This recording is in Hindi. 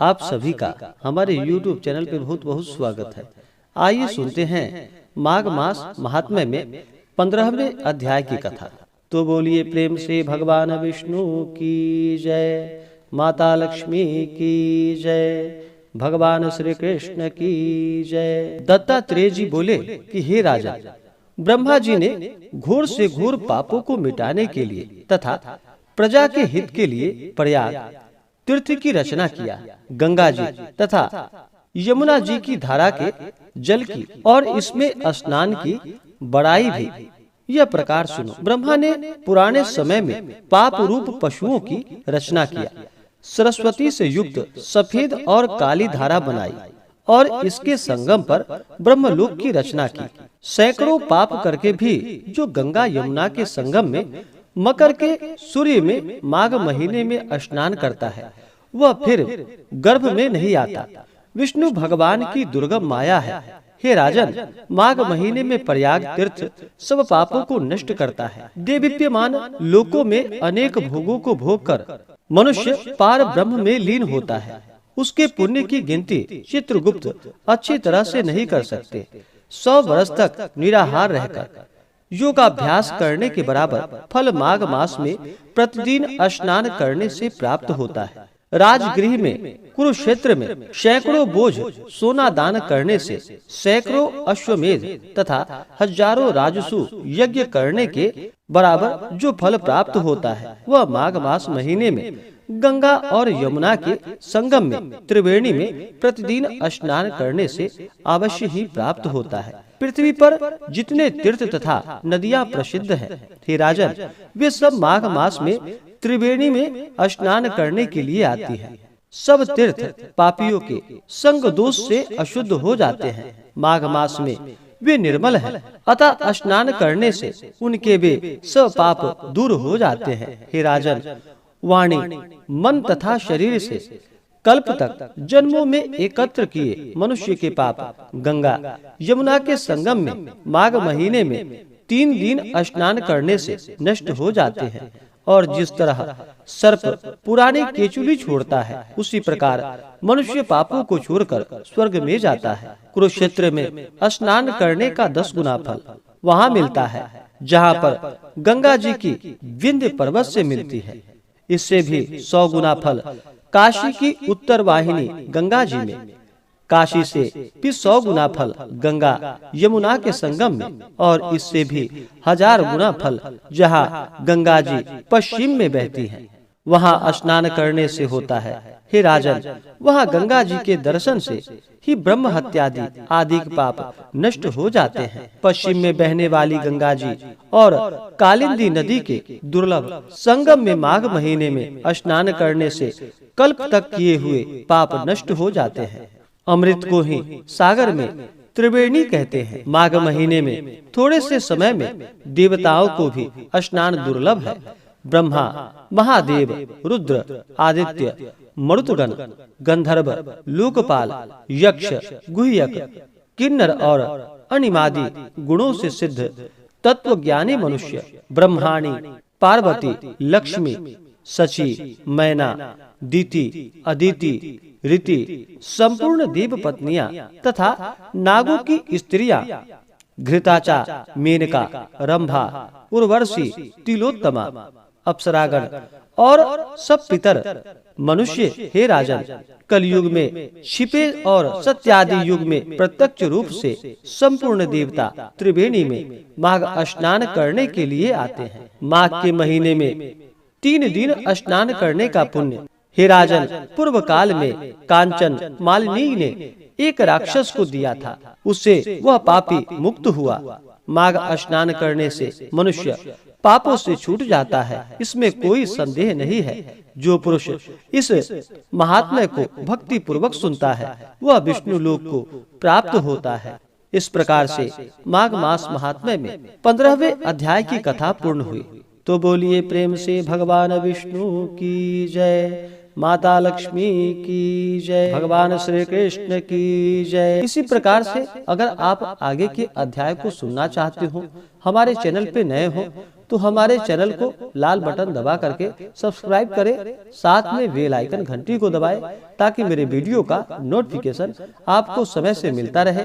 आप सभी का हमारे YouTube चैनल पे बहुत बहुत स्वागत है। आइए सुनते हैं माघ मास महात्म्य में 15वें अध्याय की कथा। तो बोलिए प्रेम से भगवान विष्णु की जय, माता लक्ष्मी की जय, भगवान श्री कृष्ण की जय। दत्तात्रेय जी बोले कि हे राजा, ब्रह्मा जी ने घोर से घोर पापों को मिटाने के लिए तथा प्रजा के हित के लिए प्रयाग तीर्थ की रचना किया। गंगा जी तथा यमुना जी की धारा के जल की और इसमें स्नान की बड़ाई भी यह प्रकार सुनो। ब्रह्मा ने पुराने समय में पाप रूप पशुओं की रचना किया, सरस्वती से युक्त सफेद और काली धारा बनाई और इसके संगम पर ब्रह्मलोक की रचना की। सैकड़ों पाप करके भी जो गंगा यमुना के संगम में मकर के सूर्य में माघ महीने में स्नान करता है, वह फिर गर्भ में नहीं आता। विष्णु भगवान की दुर्गम माया है। हे राजन, माघ महीने में प्रयाग तीर्थ सब पापों को नष्ट करता है। देवीप्यमान लोकों में अनेक भोगों को भोग कर मनुष्य पार ब्रह्म में लीन होता है। उसके पुण्य की गिनती चित्रगुप्त अच्छी तरह से नहीं कर सकते। 100 वर्ष तक निराहार रहकर योगाभ्यास करने के बराबर फल माघ मास में प्रतिदिन स्नान करने से प्राप्त होता है। राजगृह में कुरुक्षेत्र में सैकड़ों बोझ सोना दान करने से सैकड़ों अश्वमेध तथा हजारों राजसु यज्ञ करने के बराबर जो फल प्राप्त होता है, वह माघ मास महीने में गंगा और यमुना के संगम में त्रिवेणी में प्रतिदिन स्नान करने से अवश्य ही प्राप्त होता है। पृथ्वी पर जितने तीर्थ तथा नदियां प्रसिद्ध हैं, हे राजन, वे सब माघ मास में त्रिवेणी में स्नान करने के लिए आती है। सब तीर्थ पापियों के संग दोष से अशुद्ध हो जाते हैं। माघ मास में वे निर्मल हैं, अतः स्नान करने से उनके वे सब पाप दूर हो जाते हैं। हे राजन, वाणी, मन तथा शरीर से कल्प तक जन्मों में एकत्र किए मनुष्य के पाप गंगा यमुना के संगम में माघ महीने में 3 दिन स्नान करने से नष्ट हो जाते हैं। और जिस तरह सर्प पुरानी केचुली छोड़ता है, उसी प्रकार मनुष्य पापों को छोड़कर स्वर्ग में जाता है। कुरुक्षेत्र में स्नान करने का 10 गुना फल वहाँ मिलता है, जहाँ पर गंगा जी की विंध्य पर्वत से मिलती है। इससे भी 100 गुना फल काशी की उत्तर वाहिनी गंगा जी में, काशी से भी 100 गुना फल गंगा यमुना के संगम में, और इससे भी 1000 गुना फल जहाँ गंगा जी पश्चिम में बहती है, वहाँ स्नान करने से होता है। हे राजन, वहाँ गंगा जी के दर्शन से ही ब्रह्म हत्यादि आदि पाप नष्ट हो जाते हैं। पश्चिम में बहने वाली गंगा जी और कालिंदी नदी के दुर्लभ संगम में माघ महीने में स्नान करने से कल्प तक किए हुए पाप नष्ट हो जाते हैं। अमृत को ही सागर में त्रिवेणी कहते हैं। माघ महीने में थोड़े से समय में देवताओं को भी स्नान दुर्लभ है। ब्रह्मा, महादेव, रुद्र, आदित्य, मरुतगण, गंधर्व, लोकपाल, यक्ष, गुह्यक, किन्नर और अनिमादि गुणों से सिद्ध तत्वज्ञानी मनुष्य, ब्रह्माणी, पार्वती, लक्ष्मी, शची, मैना, दीति, अदिति, रीति, संपूर्ण देव पत्नियां तथा नागों की स्त्रियां, घृताचा, मेनका, रंभा, उर्वशी, तिलोत्तमा, अप्सरागण और सब पितर मनुष्य, हे राजन, कलयुग में छिपे और सत्यादि युग में प्रत्यक्ष रूप से संपूर्ण देवता त्रिवेणी में माघ स्नान करने के लिए आते हैं। माघ के महीने में 3 दिन स्नान करने का पुण्य, हे राजन, पूर्व काल में कांचन मालिनी ने एक राक्षस को दिया था, उससे वह पापी मुक्त हुआ। माघ स्नान करने से मनुष्य पापों से छूट जाता है, इसमें कोई संदेह नहीं है। जो पुरुष इस महात्म्य को भक्ति पूर्वक सुनता है, वह विष्णु लोक को प्राप्त होता है। इस प्रकार से माघ मास महात्म्य में 15वें अध्याय की कथा पूर्ण हुई। तो बोलिए प्रेम से भगवान विष्णु की जय, माता लक्ष्मी की जय, भगवान श्री कृष्ण की जय। इसी प्रकार से अगर आप आगे के अध्याय को सुनना चाहते हो, हमारे चैनल पे नए हो तो हमारे चैनल को लाल बटन दबा करके सब्सक्राइब करें, साथ में बेल आइकन घंटी को दबाएं ताकि मेरे वीडियो का नोटिफिकेशन आपको समय से मिलता रहे।